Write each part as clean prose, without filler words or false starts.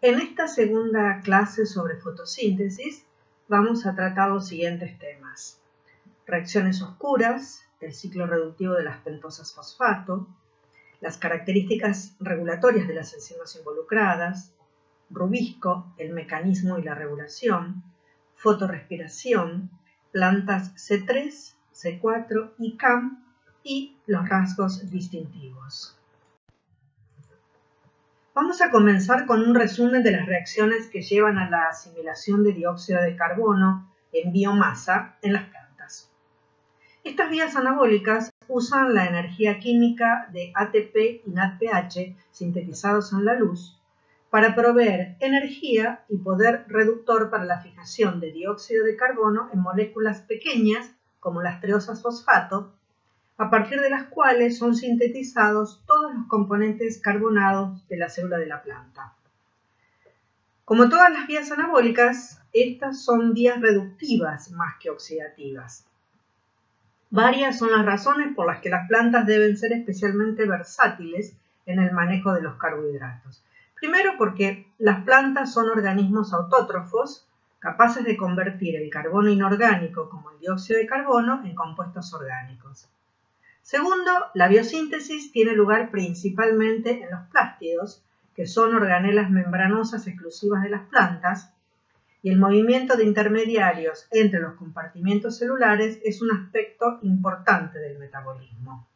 En esta segunda clase sobre fotosíntesis vamos a tratar los siguientes temas: reacciones oscuras, el ciclo reductivo de las pentosas fosfato, las características regulatorias de las enzimas involucradas, rubisco, el mecanismo y la regulación, fotorrespiración, plantas C3, C4 y CAM y los rasgos distintivos. Vamos a comenzar con un resumen de las reacciones que llevan a la asimilación de dióxido de carbono en biomasa en las plantas. Estas vías anabólicas usan la energía química de ATP y NADPH sintetizados en la luz para proveer energía y poder reductor para la fijación de dióxido de carbono en moléculas pequeñas como las triosas fosfato, a partir de las cuales son sintetizados todos los componentes carbonados de la célula de la planta. Como todas las vías anabólicas, estas son vías reductivas más que oxidativas. Varias son las razones por las que las plantas deben ser especialmente versátiles en el manejo de los carbohidratos. Primero, porque las plantas son organismos autótrofos, capaces de convertir el carbono inorgánico, como el dióxido de carbono, en compuestos orgánicos. Segundo, la biosíntesis tiene lugar principalmente en los plástidos, que son organelas membranosas exclusivas de las plantas, y el movimiento de intermediarios entre los compartimientos celulares es un aspecto importante del metabolismo.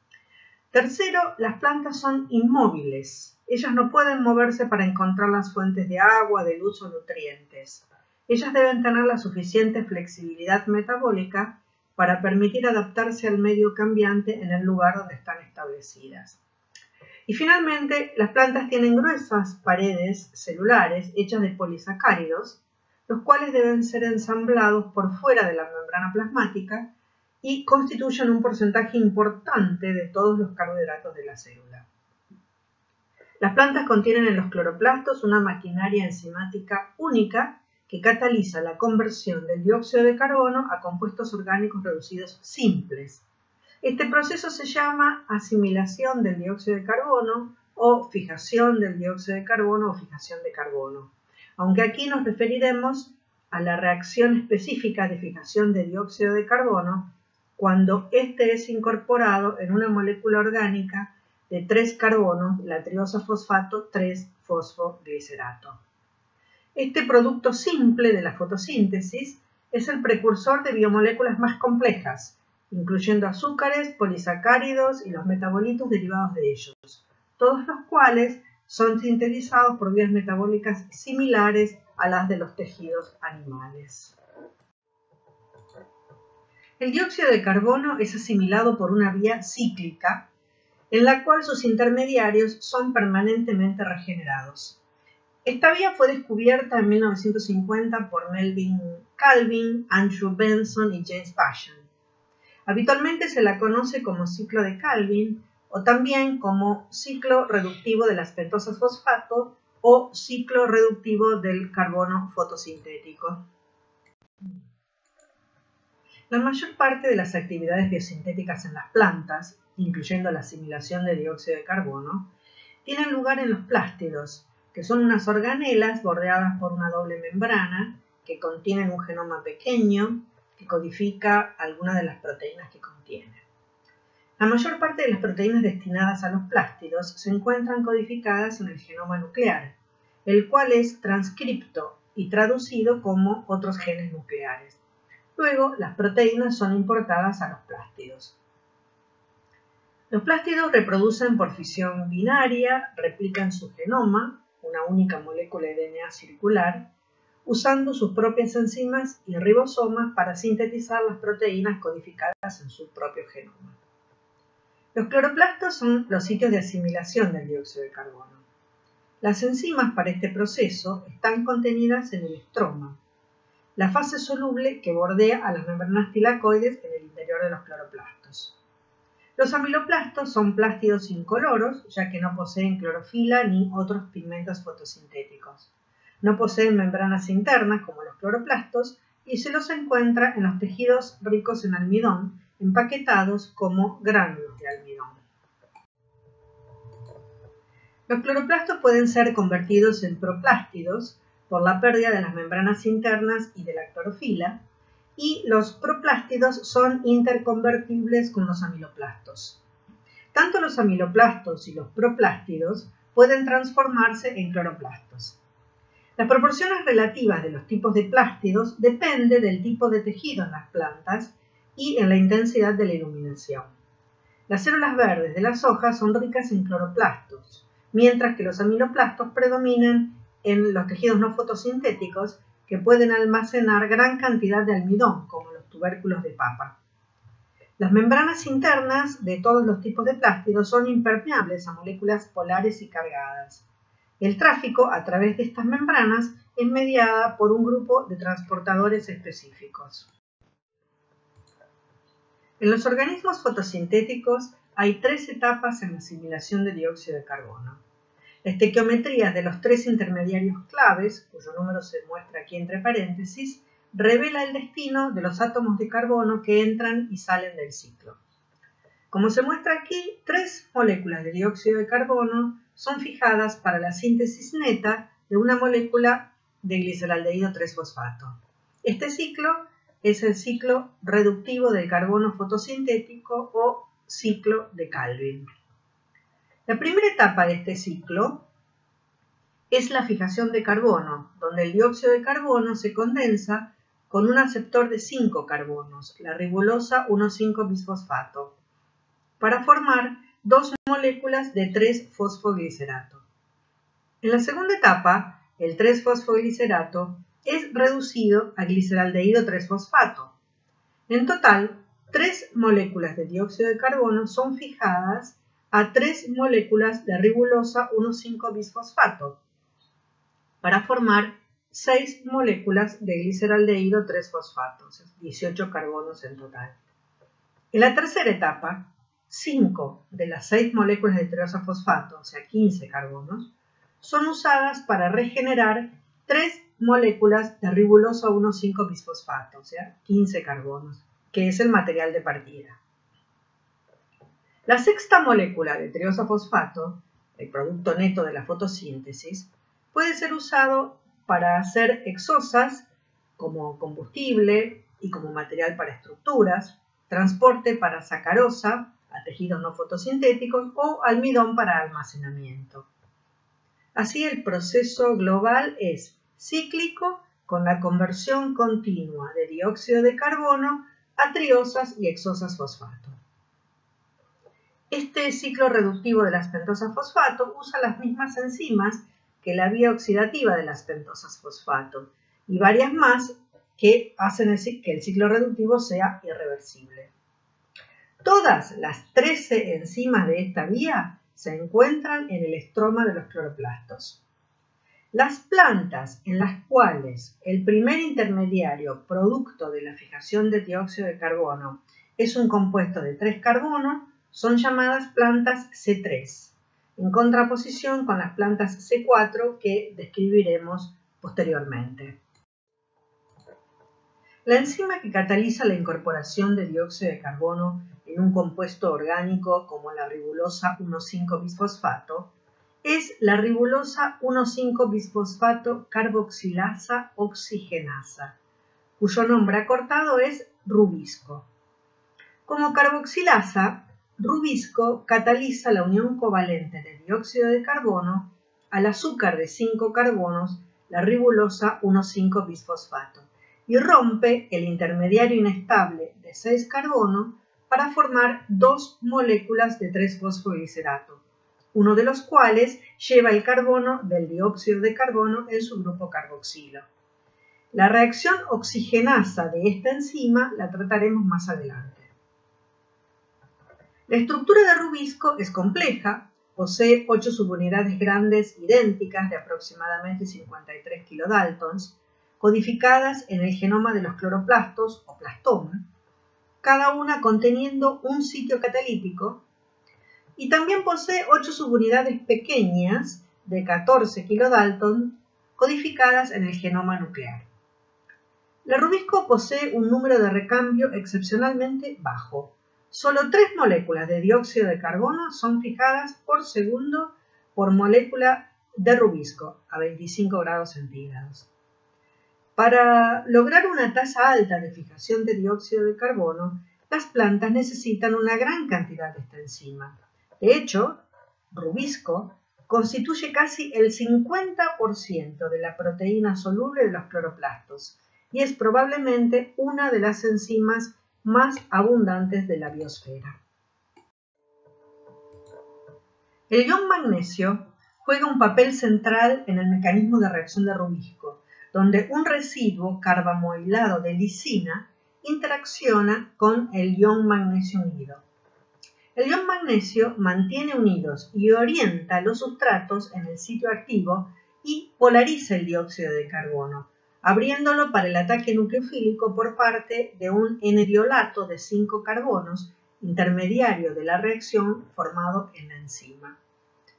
Tercero, las plantas son inmóviles. Ellas no pueden moverse para encontrar las fuentes de agua, de luz o nutrientes. Ellas deben tener la suficiente flexibilidad metabólica para permitir adaptarse al medio cambiante en el lugar donde están establecidas. Y finalmente, las plantas tienen gruesas paredes celulares hechas de polisacáridos, los cuales deben ser ensamblados por fuera de la membrana plasmática y constituyen un porcentaje importante de todos los carbohidratos de la célula. Las plantas contienen en los cloroplastos una maquinaria enzimática única que cataliza la conversión del dióxido de carbono a compuestos orgánicos reducidos simples. Este proceso se llama asimilación del dióxido de carbono o fijación del dióxido de carbono o fijación de carbono, aunque aquí nos referiremos a la reacción específica de fijación de dióxido de carbono cuando éste es incorporado en una molécula orgánica de 3 carbonos, la triosa fosfato 3-fosfoglicerato. Este producto simple de la fotosíntesis es el precursor de biomoléculas más complejas, incluyendo azúcares, polisacáridos y los metabolitos derivados de ellos, todos los cuales son sintetizados por vías metabólicas similares a las de los tejidos animales. El dióxido de carbono es asimilado por una vía cíclica, en la cual sus intermediarios son permanentemente regenerados. Esta vía fue descubierta en 1950 por Melvin Calvin, Andrew Benson y James Paschen. Habitualmente se la conoce como ciclo de Calvin o también como ciclo reductivo de las pentosas fosfato o ciclo reductivo del carbono fotosintético. La mayor parte de las actividades biosintéticas en las plantas, incluyendo la asimilación de dióxido de carbono, tienen lugar en los plástidos, que son unas organelas bordeadas por una doble membrana que contienen un genoma pequeño que codifica algunas de las proteínas que contiene. La mayor parte de las proteínas destinadas a los plástidos se encuentran codificadas en el genoma nuclear, el cual es transcripto y traducido como otros genes nucleares. Luego, las proteínas son importadas a los plástidos. Los plástidos reproducen por fisión binaria, replican su genoma, una única molécula de DNA circular, usando sus propias enzimas y ribosomas para sintetizar las proteínas codificadas en su propio genoma. Los cloroplastos son los sitios de asimilación del dióxido de carbono. Las enzimas para este proceso están contenidas en el estroma, la fase soluble que bordea a las membranas tilacoides en el interior de los cloroplastos. Los amiloplastos son plástidos incoloros, ya que no poseen clorofila ni otros pigmentos fotosintéticos. No poseen membranas internas como los cloroplastos y se los encuentra en los tejidos ricos en almidón, empaquetados como gránulos de almidón. Los cloroplastos pueden ser convertidos en proplástidos por la pérdida de las membranas internas y de la clorofila, y los proplástidos son interconvertibles con los amiloplastos. Tanto los amiloplastos y los proplástidos pueden transformarse en cloroplastos. Las proporciones relativas de los tipos de plástidos dependen del tipo de tejido en las plantas y en la intensidad de la iluminación. Las células verdes de las hojas son ricas en cloroplastos, mientras que los amiloplastos predominan en los tejidos no fotosintéticos que pueden almacenar gran cantidad de almidón, como los tubérculos de papa. Las membranas internas de todos los tipos de plástidos son impermeables a moléculas polares y cargadas. El tráfico a través de estas membranas es mediada por un grupo de transportadores específicos. En los organismos fotosintéticos hay 3 etapas en la asimilación de dióxido de carbono. La estequiometría de los 3 intermediarios claves, cuyo número se muestra aquí entre paréntesis, revela el destino de los átomos de carbono que entran y salen del ciclo. Como se muestra aquí, 3 moléculas de dióxido de carbono son fijadas para la síntesis neta de una molécula de gliceraldehído 3-fosfato. Este ciclo es el ciclo reductivo del carbono fotosintético o ciclo de Calvin. La primera etapa de este ciclo es la fijación de carbono, donde el dióxido de carbono se condensa con un aceptor de 5 carbonos, la ribulosa 1,5-bisfosfato, para formar 2 moléculas de 3-fosfoglicerato. En la segunda etapa, el 3-fosfoglicerato es reducido a gliceraldehído 3-fosfato. En total, 3 moléculas de dióxido de carbono son fijadas a 3 moléculas de ribulosa 1,5-bisfosfato para formar 6 moléculas de gliceraldehído 3-fosfato, o sea, 18 carbonos en total. En la tercera etapa, 5 de las 6 moléculas de tirosafosfato, o sea, 15 carbonos, son usadas para regenerar 3 moléculas de ribulosa 1,5-bisfosfato, o sea, 15 carbonos, que es el material de partida. La sexta molécula de tirosafosfato, el producto neto de la fotosíntesis, puede ser usado para hacer exosas como combustible y como material para estructuras, transporte para sacarosa a tejidos no fotosintéticos o almidón para almacenamiento. Así, el proceso global es cíclico con la conversión continua de dióxido de carbono a triosas y exosas fosfato. Este ciclo reductivo de las pentosas fosfato usa las mismas enzimas que la vía oxidativa de las pentosas fosfato y varias más que hacen que el ciclo reductivo sea irreversible. Todas las 13 enzimas de esta vía se encuentran en el estroma de los cloroplastos. Las plantas en las cuales el primer intermediario producto de la fijación de dióxido de carbono es un compuesto de 3 carbono son llamadas plantas C3, en contraposición con las plantas C4 que describiremos posteriormente. La enzima que cataliza la incorporación de dióxido de carbono en un compuesto orgánico como la ribulosa 1,5-bisfosfato es la ribulosa 1,5-bisfosfato carboxilasa oxigenasa, cuyo nombre acortado es rubisco. Como carboxilasa, rubisco cataliza la unión covalente de dióxido de carbono al azúcar de 5 carbonos, la ribulosa 1,5-bisfosfato, y rompe el intermediario inestable de 6 carbono para formar 2 moléculas de 3-fosfoglicerato, uno de los cuales lleva el carbono del dióxido de carbono en su grupo carboxilo. La reacción oxigenasa de esta enzima la trataremos más adelante. La estructura de rubisco es compleja, posee 8 subunidades grandes idénticas de aproximadamente 53 kilodaltons, codificadas en el genoma de los cloroplastos o plastoma, cada una conteniendo un sitio catalítico, y también posee 8 subunidades pequeñas de 14 kilodaltons codificadas en el genoma nuclear. La rubisco posee un número de recambio excepcionalmente bajo. Solo 3 moléculas de dióxido de carbono son fijadas por segundo por molécula de rubisco a 25 grados centígrados. Para lograr una tasa alta de fijación de dióxido de carbono, las plantas necesitan una gran cantidad de esta enzima. De hecho, rubisco constituye casi el 50% de la proteína soluble de los cloroplastos y es probablemente una de las enzimas más abundantes de la biosfera. El ion magnesio juega un papel central en el mecanismo de reacción de rubisco, donde un residuo carbamoilado de lisina interacciona con el ion magnesio unido. El ion magnesio mantiene unidos y orienta los sustratos en el sitio activo y polariza el dióxido de carbono, abriéndolo para el ataque nucleofílico por parte de un N-diolato de 5 carbonos, intermediario de la reacción formado en la enzima.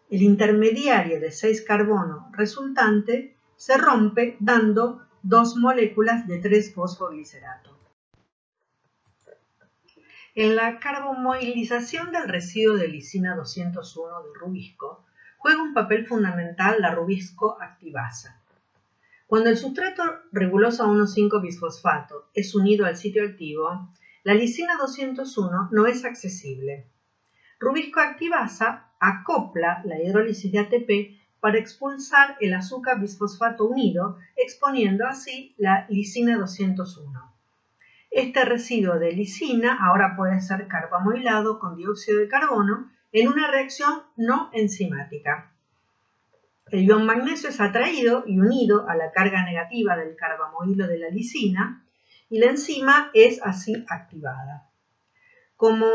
El intermediario de 6 carbonos resultante se rompe dando 2 moléculas de 3-fosfoglicerato. En la carbomoilización del residuo de lisina 201 de rubisco, juega un papel fundamental la rubisco activasa. Cuando el sustrato ribulosa 1,5-bisfosfato es unido al sitio activo, la lisina 201 no es accesible. Rubisco activasa acopla la hidrólisis de ATP para expulsar el azúcar bisfosfato unido, exponiendo así la lisina 201. Este residuo de lisina ahora puede ser carbamoilado con dióxido de carbono en una reacción no enzimática. El ion magnesio es atraído y unido a la carga negativa del carbamoilo de la lisina y la enzima es así activada. Como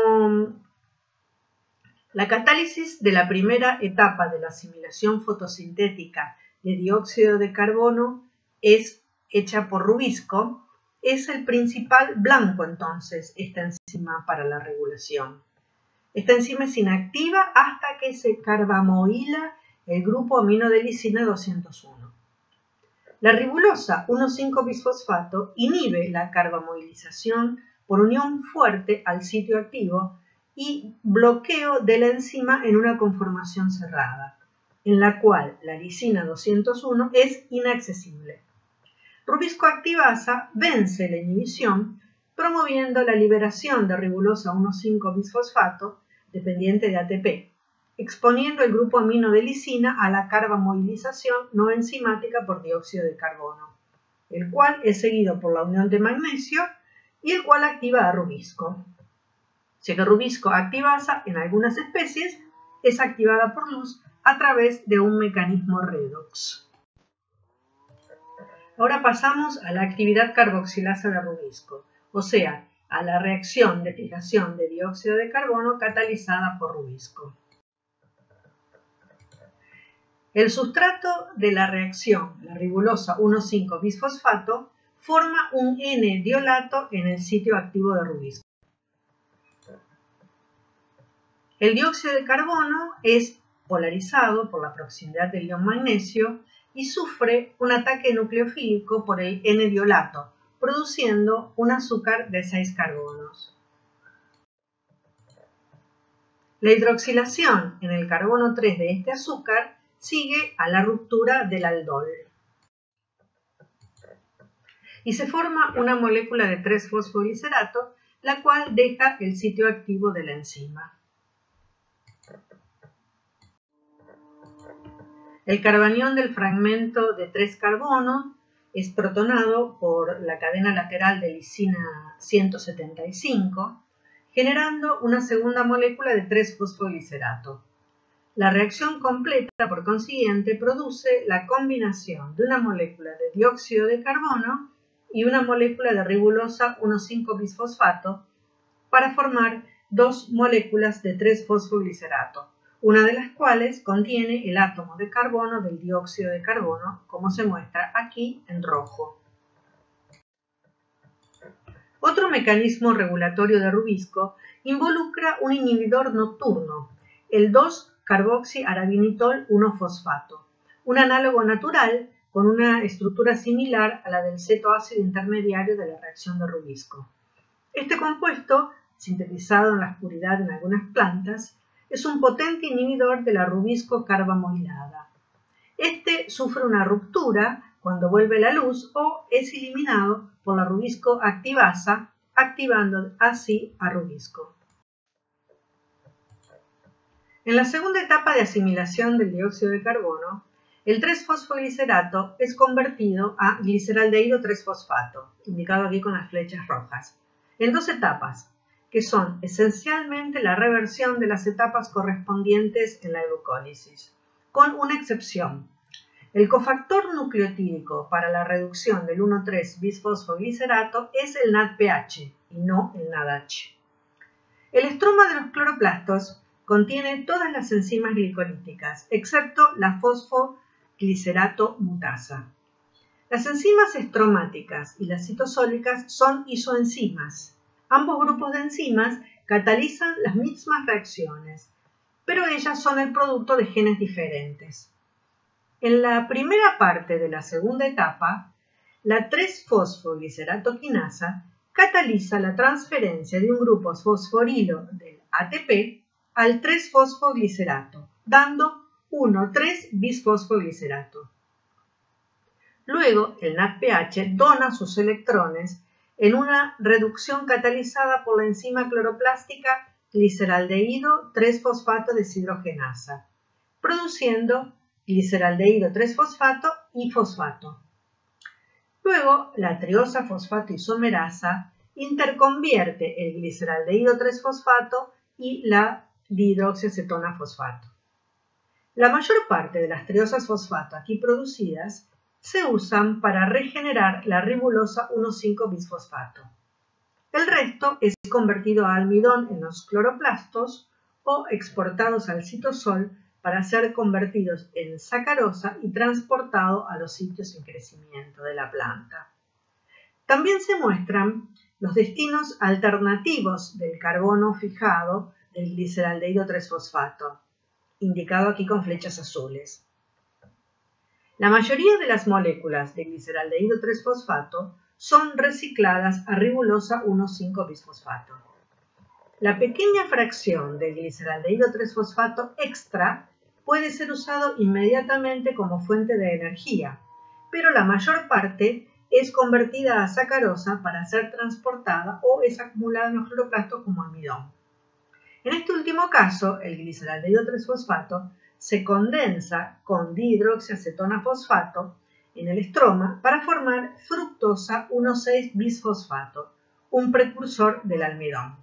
la catálisis de la primera etapa de la asimilación fotosintética de dióxido de carbono es hecha por rubisco, es el principal blanco entonces esta enzima para la regulación. Esta enzima es inactiva hasta que se carbamoila el grupo amino de lisina 201. La ribulosa 1,5-bisfosfato inhibe la carbamoilización por unión fuerte al sitio activo y bloqueo de la enzima en una conformación cerrada, en la cual la lisina 201 es inaccesible. Rubisco activasa vence la inhibición promoviendo la liberación de ribulosa 1,5-bisfosfato dependiente de ATP, exponiendo el grupo amino de lisina a la carbamoilización no enzimática por dióxido de carbono, el cual es seguido por la unión de magnesio y el cual activa a rubisco. Ya que rubisco activasa en algunas especies es activada por luz a través de un mecanismo redox. Ahora pasamos a la actividad carboxilasa de rubisco, o sea, a la reacción de fijación de dióxido de carbono catalizada por rubisco. El sustrato de la reacción, la ribulosa 1,5-bisfosfato, forma un N-diolato en el sitio activo de rubisco. El dióxido de carbono es polarizado por la proximidad del ion magnesio y sufre un ataque nucleofílico por el N-diolato, produciendo un azúcar de 6 carbonos. La hidroxilación en el carbono 3 de este azúcar sigue a la ruptura del aldol. Y se forma una molécula de 3-fosfoglicerato, la cual deja el sitio activo de la enzima. El carbanión del fragmento de 3 carbonos es protonado por la cadena lateral de lisina 175, generando una segunda molécula de 3-fosfoglicerato. La reacción completa, por consiguiente, produce la combinación de una molécula de dióxido de carbono y una molécula de ribulosa 1,5-bisfosfato para formar 2 moléculas de 3-fosfoglicerato, una de las cuales contiene el átomo de carbono del dióxido de carbono, como se muestra aquí en rojo. Otro mecanismo regulatorio de rubisco involucra un inhibidor nocturno, el 2-carboxiarabinitol 1-fosfato, un análogo natural con una estructura similar a la del cetoácido intermediario de la reacción de rubisco. Este compuesto, sintetizado en la oscuridad en algunas plantas, es un potente inhibidor de la rubisco carbamoilada. Este sufre una ruptura cuando vuelve la luz o es eliminado por la rubisco activasa, activando así a rubisco. En la segunda etapa de asimilación del dióxido de carbono, el 3-fosfoglicerato es convertido a gliceraldehído 3-fosfato, indicado aquí con las flechas rojas, en dos etapas, que son esencialmente la reversión de las etapas correspondientes en la glucólisis, con una excepción. El cofactor nucleotídico para la reducción del 1,3-bisfosfoglicerato es el NADPH y no el NADH. El estroma de los cloroplastos contiene todas las enzimas glicolíticas, excepto la fosfoglicerato mutasa. Las enzimas estromáticas y las citosólicas son isoenzimas. Ambos grupos de enzimas catalizan las mismas reacciones, pero ellas son el producto de genes diferentes. En la primera parte de la segunda etapa, la 3-fosfoglicerato-quinasa cataliza la transferencia de un grupo fosforilo del ATP al 3-fosfoglicerato, dando 1,3-bisfosfoglicerato. Luego, el NADPH dona sus electrones en una reducción catalizada por la enzima cloroplástica gliceraldehído 3-fosfato deshidrogenasa, produciendo gliceraldehído 3-fosfato y fosfato. Luego, la triosa fosfato isomerasa interconvierte el gliceraldehído 3-fosfato y la dihidroxiacetona fosfato. La mayor parte de las triosas fosfato aquí producidas se usan para regenerar la ribulosa 1,5-bisfosfato. El resto es convertido a almidón en los cloroplastos o exportados al citosol para ser convertidos en sacarosa y transportado a los sitios en crecimiento de la planta. También se muestran los destinos alternativos del carbono fijado del gliceraldehído 3-fosfato, indicado aquí con flechas azules. La mayoría de las moléculas de gliceraldehído 3-fosfato son recicladas a ribulosa 1,5-bisfosfato. La pequeña fracción de gliceraldehído 3-fosfato extra puede ser usado inmediatamente como fuente de energía, pero la mayor parte es convertida a sacarosa para ser transportada o es acumulada en los cloroplastos como almidón. En este último caso, el gliceraldehído 3-fosfato se condensa con dihidroxiacetona fosfato en el estroma para formar fructosa 1,6-bisfosfato, un precursor del almidón.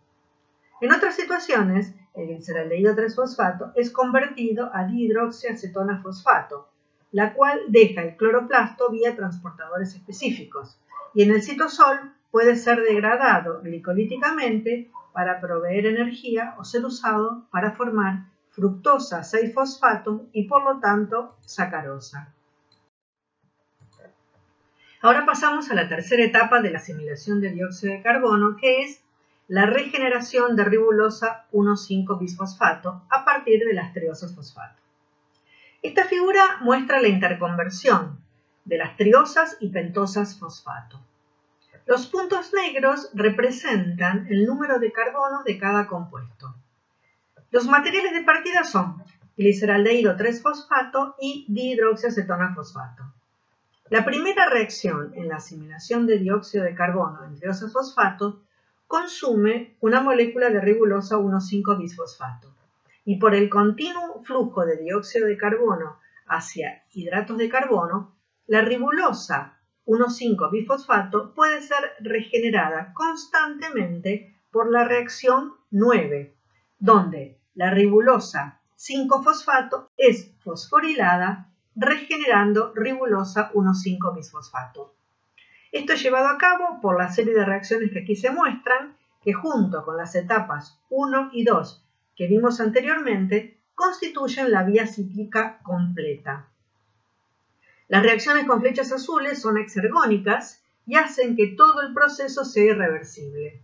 En otras situaciones, el gliceraldehído 3-fosfato es convertido a dihidroxiacetona fosfato, la cual deja el cloroplasto vía transportadores específicos, y en el citosol puede ser degradado glicolíticamente para proveer energía o ser usado para formar fructosa 6-fosfato y por lo tanto sacarosa. Ahora pasamos a la tercera etapa de la asimilación de dióxido de carbono, que es la regeneración de ribulosa 1,5-bisfosfato a partir de las triosas fosfato. Esta figura muestra la interconversión de las triosas y pentosas fosfato. Los puntos negros representan el número de carbonos de cada compuesto. Los materiales de partida son gliceraldehído 3-fosfato y dihidroxiacetona fosfato. La primera reacción en la asimilación de dióxido de carbono en triosas fosfato consume una molécula de ribulosa 1,5-bisfosfato y por el continuo flujo de dióxido de carbono hacia hidratos de carbono, la ribulosa 1,5-bisfosfato puede ser regenerada constantemente por la reacción 9, donde la ribulosa 5-fosfato es fosforilada regenerando ribulosa 1,5-bisfosfato. Esto es llevado a cabo por la serie de reacciones que aquí se muestran, que junto con las etapas 1 y 2 que vimos anteriormente, constituyen la vía cíclica completa. Las reacciones con flechas azules son exergónicas y hacen que todo el proceso sea irreversible.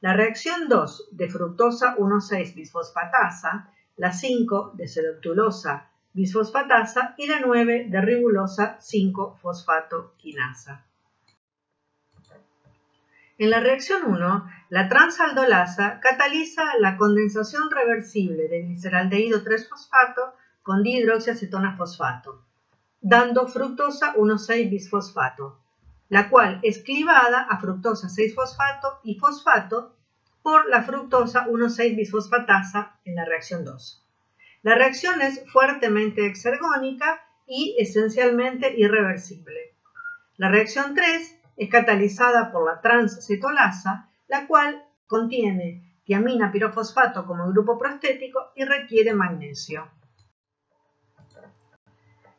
La reacción 2 de fructosa 1,6-bisfosfatasa, la 5 de sedoctulosa bisfosfatasa y la 9 de ribulosa 5-fosfato quinasa. En la reacción 1, la transaldolasa cataliza la condensación reversible del gliceraldehído 3-fosfato con dihidroxiacetona-fosfato, dando fructosa 1,6-bisfosfato, la cual es clivada a fructosa 6-fosfato y fosfato por la fructosa 1,6-bisfosfatasa en la reacción 2. La reacción es fuertemente exergónica y esencialmente irreversible. La reacción 3 es catalizada por la transcetolasa, la cual contiene tiamina pirofosfato como grupo prostético y requiere magnesio.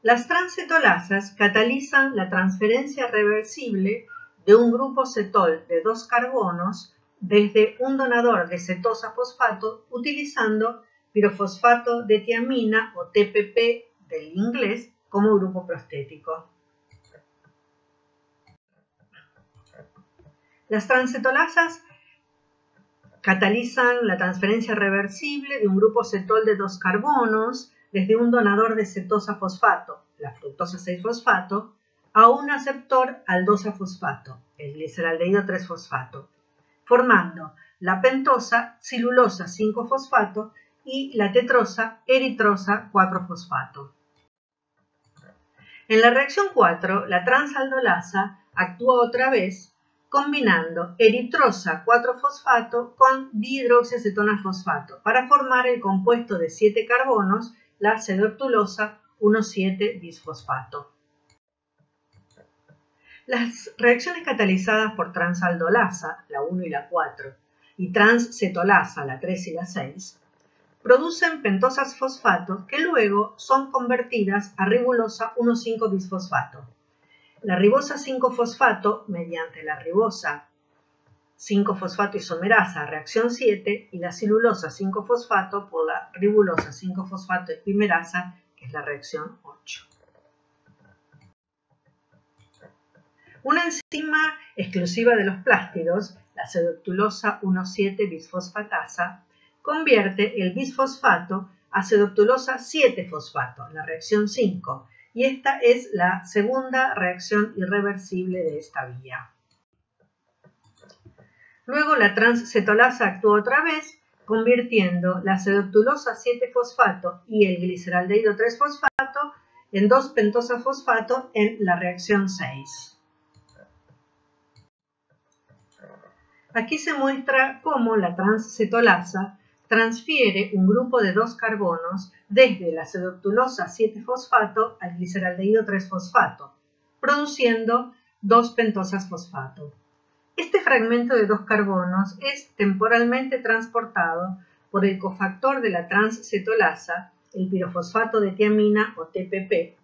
Las transcetolasas catalizan la transferencia reversible de un grupo cetol de 2 carbonos desde un donador de cetosa fosfato utilizando pirofosfato de tiamina o TPP del inglés como grupo prostético. Las transcetolasas catalizan la transferencia reversible de un grupo cetol de 2 carbonos desde un donador de cetosa fosfato, la fructosa 6-fosfato, a un aceptor aldosa fosfato, el gliceraldehído 3-fosfato, formando la pentosa cilulosa 5-fosfato y la tetrosa eritrosa 4-fosfato. En la reacción 4, la transaldolasa actúa otra vez combinando eritrosa 4-fosfato con dihidroxiacetona-fosfato para formar el compuesto de 7 carbonos, la cedooctulosa 1,7-bisfosfato. Las reacciones catalizadas por transaldolasa, la 1 y la 4, y transcetolasa, la 3 y la 6, producen pentosas fosfato que luego son convertidas a ribosa 1,5-bisfosfato. La ribosa 5-fosfato, mediante la ribosa 5-fosfato isomerasa, reacción 7, y la cilulosa 5-fosfato por la ribulosa 5-fosfato epimerasa, que es la reacción 8. Una enzima exclusiva de los plástidos, la cedooctulosa 1,7-bisfosfatasa, convierte el bisfosfato a cedooctulosa 7-fosfato, la reacción 5, y esta es la segunda reacción irreversible de esta vía. Luego la transcetolasa actúa otra vez, convirtiendo la cedooctulosa 7-fosfato y el gliceraldehído 3-fosfato en 2-pentosa-fosfato en la reacción 6. Aquí se muestra cómo la transcetolasa transfiere un grupo de 2 carbonos desde la cedooctulosa 7-fosfato al gliceraldehído 3-fosfato, produciendo 2-pentosas-fosfato. Este fragmento de 2 carbonos es temporalmente transportado por el cofactor de la transcetolasa, el pirofosfato de tiamina o TPP,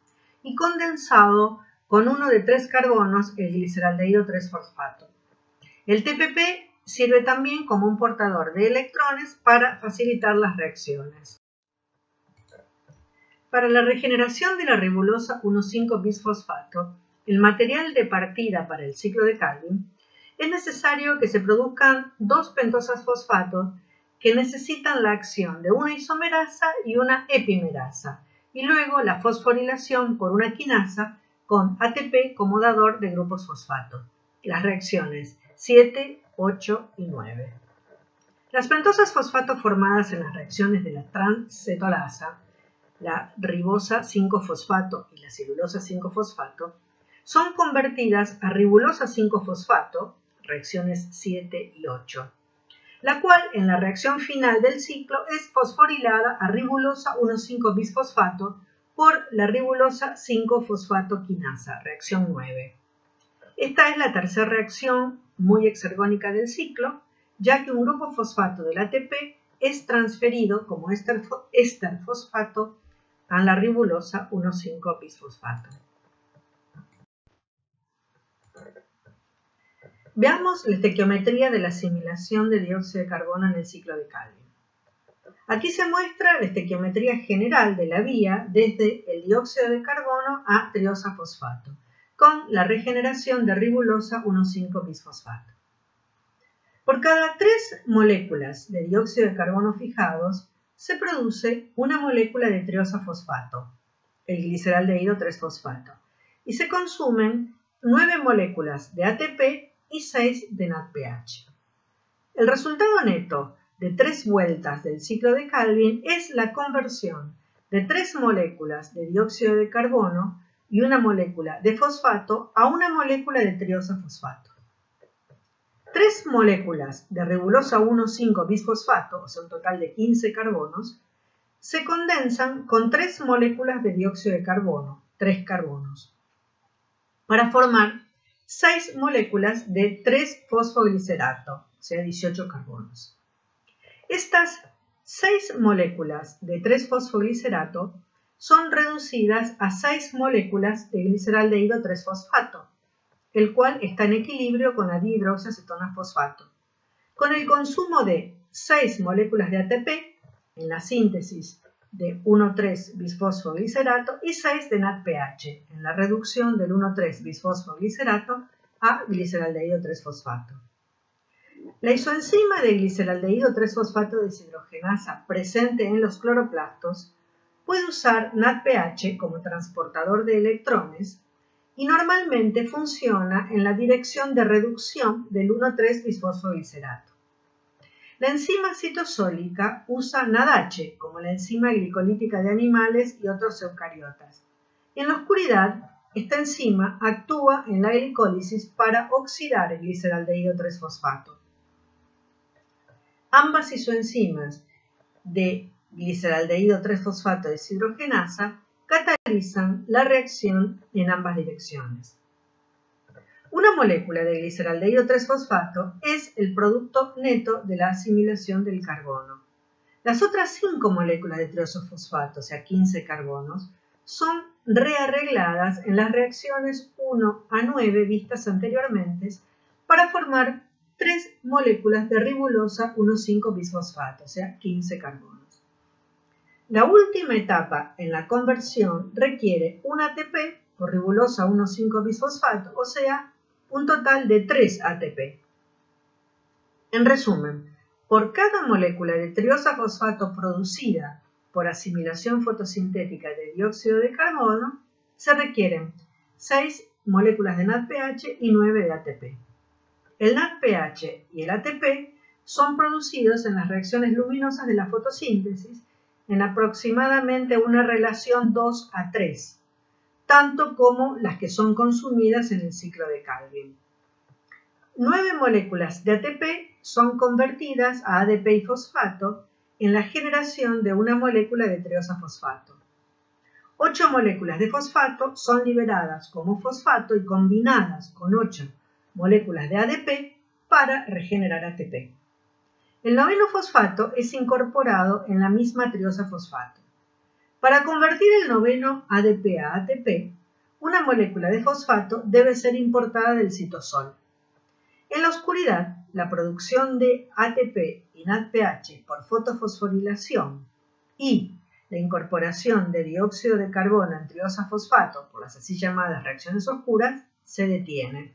y condensado con uno de 3 carbonos, el gliceraldehído 3-fosfato. El TPP sirve también como un portador de electrones para facilitar las reacciones. Para la regeneración de la ribulosa 1,5-bisfosfato, el material de partida para el ciclo de Calvin, es necesario que se produzcan 2 pentosas fosfato que necesitan la acción de una isomerasa y una epimerasa, y luego la fosforilación por una quinasa con ATP como dador de grupos fosfato. Las reacciones 7, 8 y 9. Las pentosas fosfato formadas en las reacciones de la transcetolasa, la ribosa 5-fosfato y la cilulosa 5-fosfato, son convertidas a ribulosa 5-fosfato, reacciones 7 y 8, la cual en la reacción final del ciclo es fosforilada a ribulosa 1,5-bisfosfato por la ribulosa 5-fosfato quinasa, reacción 9. Esta es la tercera reacción muy exergónica del ciclo, ya que un grupo fosfato del ATP es transferido como éster fosfato a la ribulosa 1,5-bisfosfato. Veamos la estequiometría de la asimilación de dióxido de carbono en el ciclo de Calvin. Aquí se muestra la estequiometría general de la vía desde el dióxido de carbono a triosafosfato, con la regeneración de ribulosa 1,5-bisfosfato. Por cada 3 moléculas de dióxido de carbono fijados, se produce una molécula de triosafosfato, el gliceraldehído 3-fosfato, y se consumen 9 moléculas de ATP y 6 de NADPH. El resultado neto de 3 vueltas del ciclo de Calvin es la conversión de 3 moléculas de dióxido de carbono y una molécula de fosfato a una molécula de triosa fosfato. 3 moléculas de ribulosa 1,5-bisfosfato, o sea un total de 15 carbonos, se condensan con 3 moléculas de dióxido de carbono, 3 carbonos, para formar 6 moléculas de 3-fosfoglicerato, o sea 18 carbonos. Estas 6 moléculas de 3-fosfoglicerato son reducidas a 6 moléculas de gliceraldehído 3-fosfato, el cual está en equilibrio con la dihidroxiacetona fosfato, con el consumo de 6 moléculas de ATP en la síntesis de 1,3-bisfosfoglicerato y 6 de NADPH en la reducción del 1,3-bisfosfoglicerato a gliceraldehído 3-fosfato. La isoenzima de gliceraldehído 3-fosfato deshidrogenasa presente en los cloroplastos puede usar NADPH como transportador de electrones y normalmente funciona en la dirección de reducción del 1,3-bisfosfoglicerato. La enzima citosólica usa NADH como la enzima glicolítica de animales y otros eucariotas. En la oscuridad, esta enzima actúa en la glicólisis para oxidar el gliceraldehído 3-fosfato. Ambas isoenzimas de gliceraldehído 3-fosfato deshidrogenasa catalizan la reacción en ambas direcciones. Una molécula de gliceraldehído 3-fosfato es el producto neto de la asimilación del carbono. Las otras 5 moléculas de triosofosfato, o sea 15 carbonos, son rearregladas en las reacciones 1 a 9 vistas anteriormente para formar 3 moléculas de ribulosa 1,5-bisfosfato, o sea 15 carbonos. La última etapa en la conversión requiere un ATP por ribulosa 1,5-bisfosfato, o sea, un total de 3 ATP. En resumen, por cada molécula de triosa fosfato producida por asimilación fotosintética de dióxido de carbono, se requieren 6 moléculas de NADPH y 9 de ATP. El NADPH y el ATP son producidos en las reacciones luminosas de la fotosíntesis en aproximadamente una relación 2 a 3, tanto como las que son consumidas en el ciclo de Calvin. 9 moléculas de ATP son convertidas a ADP y fosfato en la generación de una molécula de triosa fosfato. 8 moléculas de fosfato son liberadas como fosfato y combinadas con 8 moléculas de ADP para regenerar ATP. El noveno fosfato es incorporado en la misma triosa fosfato. Para convertir el noveno ADP a ATP, una molécula de fosfato debe ser importada del citosol. En la oscuridad, la producción de ATP y NADPH por fotofosforilación y la incorporación de dióxido de carbono en triosa fosfato por las así llamadas reacciones oscuras se detiene.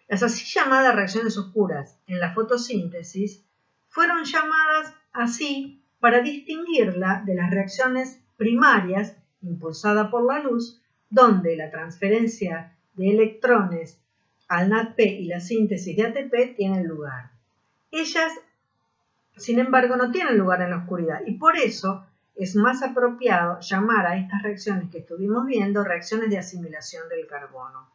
Las así llamadas reacciones oscuras en la fotosíntesis fueron llamadas así para distinguirla de las reacciones primarias impulsadas por la luz, donde la transferencia de electrones al NADP y la síntesis de ATP tienen lugar. Ellas, sin embargo, no tienen lugar en la oscuridad y por eso es más apropiado llamar a estas reacciones que estuvimos viendo reacciones de asimilación del carbono.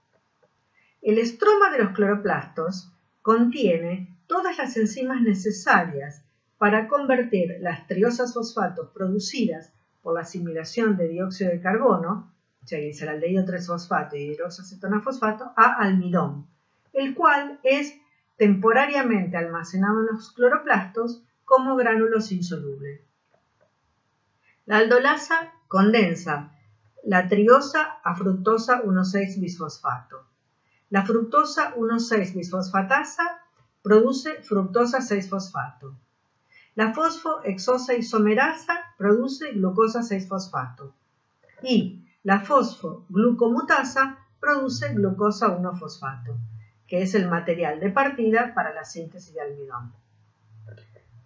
El estroma de los cloroplastos contiene todas las enzimas necesarias para convertir las triosas fosfatos producidas por la asimilación de dióxido de carbono, o sea, gliceraldehído 3-fosfato y dihidroxiacetona fosfato, a almidón, el cual es temporariamente almacenado en los cloroplastos como gránulos insolubles. La aldolasa condensa la triosa a fructosa 1,6-bisfosfato. La fructosa 1,6-bisfosfatasa produce fructosa 6-fosfato. La fosfohexosa isomerasa produce glucosa 6-fosfato. Y la fosfoglucomutasa produce glucosa 1-fosfato, que es el material de partida para la síntesis de almidón.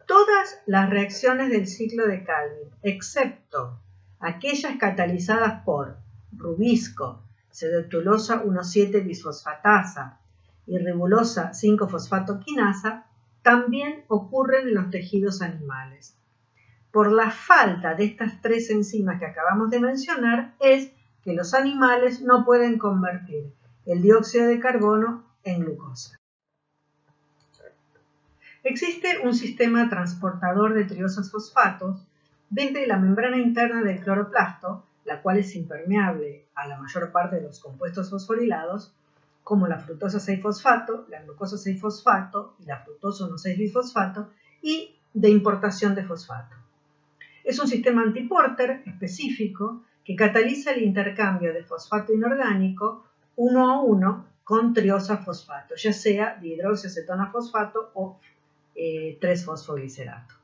Todas las reacciones del ciclo de Calvin, excepto aquellas catalizadas por rubisco, cedotulosa 1,7-bisfosfatasa y ribulosa 5-fosfatoquinasa también ocurren en los tejidos animales. Por la falta de estas tres enzimas que acabamos de mencionar es que los animales no pueden convertir el dióxido de carbono en glucosa. Existe un sistema transportador de triosos fosfatos desde la membrana interna del cloroplasto, la cual es impermeable a la mayor parte de los compuestos fosforilados, como la fructosa 6-fosfato, la glucosa 6-fosfato y la fructosa 1,6-bisfosfato, y de importación de fosfato. Es un sistema antiporter específico que cataliza el intercambio de fosfato inorgánico 1 a 1 con triosa-fosfato, ya sea dihidroxiacetona-fosfato o 3-fosfoglicerato.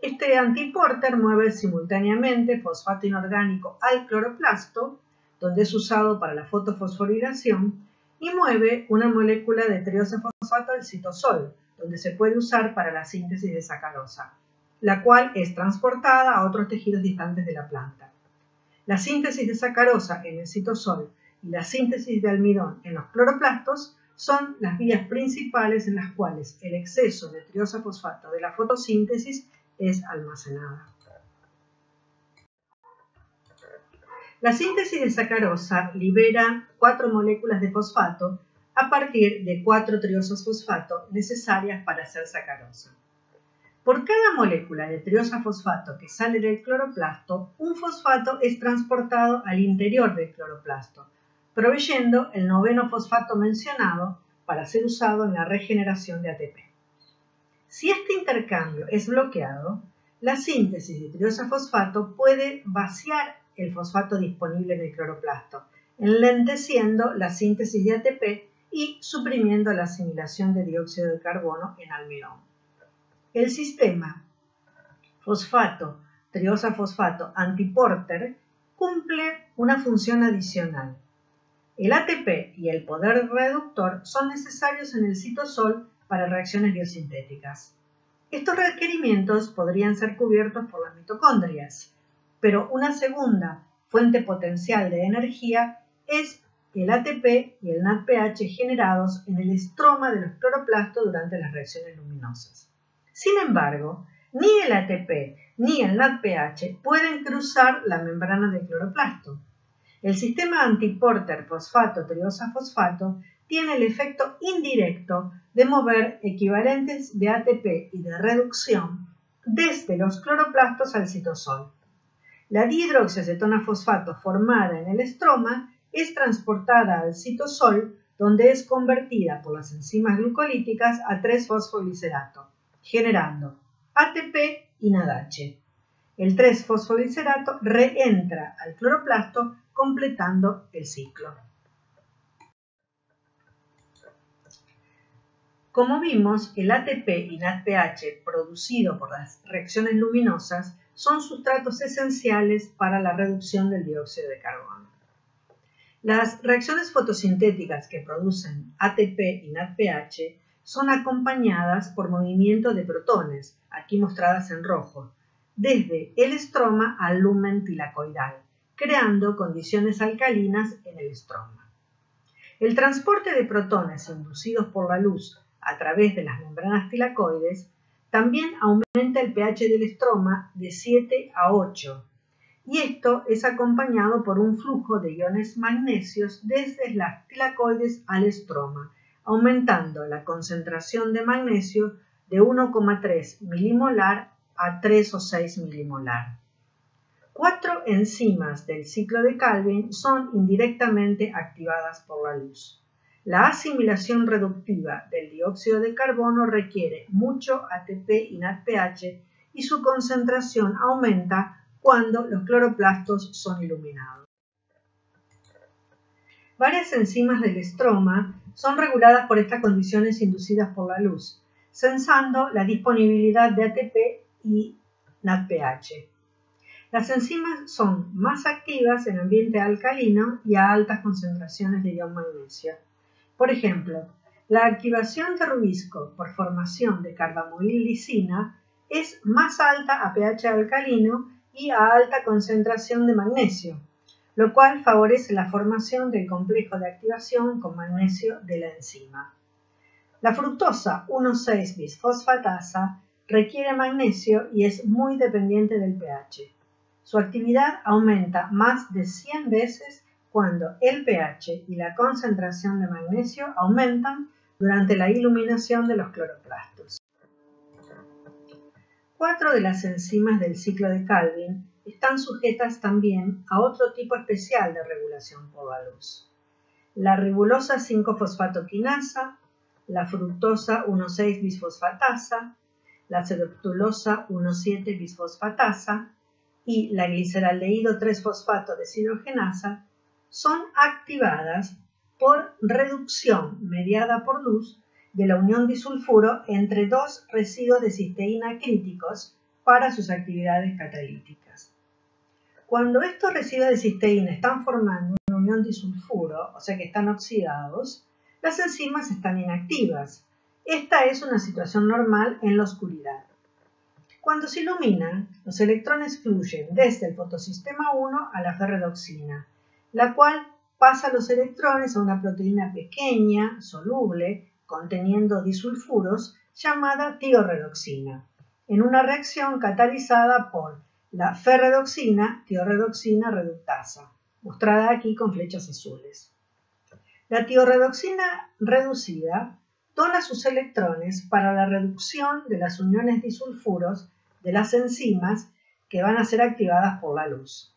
Este antiporter mueve simultáneamente fosfato inorgánico al cloroplasto, donde es usado para la fotofosforilación, y mueve una molécula de triosa-fosfato al citosol, donde se puede usar para la síntesis de sacarosa, la cual es transportada a otros tejidos distantes de la planta. La síntesis de sacarosa en el citosol y la síntesis de almidón en los cloroplastos son las vías principales en las cuales el exceso de triosa-fosfato de la fotosíntesis es almacenada. La síntesis de sacarosa libera 4 moléculas de fosfato a partir de 4 triosas fosfato necesarias para hacer sacarosa. Por cada molécula de triosa fosfato que sale del cloroplasto, un fosfato es transportado al interior del cloroplasto, proveyendo el 9º fosfato mencionado para ser usado en la regeneración de ATP. Si este intercambio es bloqueado, la síntesis de triosa fosfato puede vaciar el fosfato disponible en el cloroplasto, enlenteciendo la síntesis de ATP y suprimiendo la asimilación de dióxido de carbono en almidón. El sistema fosfato-triosa-fosfato antiporter cumple una función adicional. El ATP y el poder reductor son necesarios en el citosol para reacciones biosintéticas. Estos requerimientos podrían ser cubiertos por las mitocondrias, pero una segunda fuente potencial de energía es el ATP y el NADPH generados en el estroma de los cloroplastos durante las reacciones luminosas. Sin embargo, ni el ATP ni el NADPH pueden cruzar la membrana del cloroplasto. El sistema antiporter fosfato-triosa-fosfato tiene el efecto indirecto de mover equivalentes de ATP y de reducción desde los cloroplastos al citosol. La dihidroxiacetona-fosfato formada en el estroma es transportada al citosol, donde es convertida por las enzimas glucolíticas a 3-fosfoglicerato, generando ATP y NADH. El 3-fosfoglicerato reentra al cloroplasto, completando el ciclo. Como vimos, el ATP y NADPH producido por las reacciones luminosas son sustratos esenciales para la reducción del dióxido de carbono. Las reacciones fotosintéticas que producen ATP y NADPH son acompañadas por movimiento de protones, aquí mostradas en rojo, desde el estroma al lumen tilacoidal, creando condiciones alcalinas en el estroma. El transporte de protones inducidos por la luz a través de las membranas tilacoides también aumenta el pH del estroma de 7 a 8, y esto es acompañado por un flujo de iones magnesios desde las tilacoides al estroma, aumentando la concentración de magnesio de 1,3 milimolar a 3 o 6 milimolar. 4 enzimas del ciclo de Calvin son indirectamente activadas por la luz. La asimilación reductiva del dióxido de carbono requiere mucho ATP y NADPH y su concentración aumenta cuando los cloroplastos son iluminados. Varias enzimas del estroma son reguladas por estas condiciones inducidas por la luz, censando la disponibilidad de ATP y NADPH. Las enzimas son más activas en ambiente alcalino y a altas concentraciones de ion magnesio. Por ejemplo, la activación de rubisco por formación de carbamoil-lisina es más alta a pH alcalino y a alta concentración de magnesio, lo cual favorece la formación del complejo de activación con magnesio de la enzima. La fructosa 1,6-bisfosfatasa requiere magnesio y es muy dependiente del pH. Su actividad aumenta más de 100 veces cuando el pH y la concentración de magnesio aumentan durante la iluminación de los cloroplastos. 4 de las enzimas del ciclo de Calvin están sujetas también a otro tipo especial de regulación por la luz. La ribulosa 5-fosfatoquinasa, la fructosa 1,6-bisfosfatasa, la cerebtulosa 1,7-bisfosfatasa y la gliceraldehído 3-fosfato deshidrogenasa son activadas por reducción mediada por luz de la unión disulfuro entre dos residuos de cisteína críticos para sus actividades catalíticas. Cuando estos residuos de cisteína están formando una unión disulfuro, o sea que están oxidados, las enzimas están inactivas. Esta es una situación normal en la oscuridad. Cuando se ilumina, los electrones fluyen desde el fotosistema 1 a la ferredoxina, la cual pasa los electrones a una proteína pequeña, soluble, conteniendo disulfuros, llamada tiorredoxina, en una reacción catalizada por la ferredoxina, tiorredoxina reductasa, mostrada aquí con flechas azules. La tiorredoxina reducida dona sus electrones para la reducción de las uniones disulfuros de las enzimas que van a ser activadas por la luz.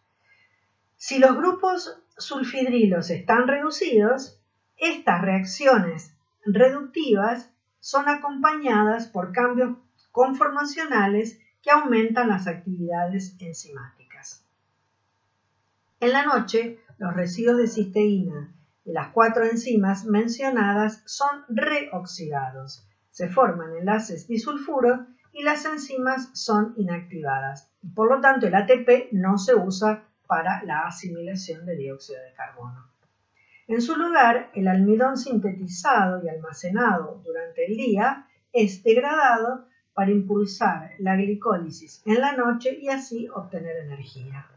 Si los grupos sulfidrilos están reducidos, estas reacciones reductivas son acompañadas por cambios conformacionales que aumentan las actividades enzimáticas. En la noche, los residuos de cisteína de las 4 enzimas mencionadas son reoxidados. Se forman enlaces disulfuros y las enzimas son inactivadas. Por lo tanto, el ATP no se usa para la asimilación de dióxido de carbono. En su lugar, el almidón sintetizado y almacenado durante el día es degradado para impulsar la glicólisis en la noche y así obtener energía.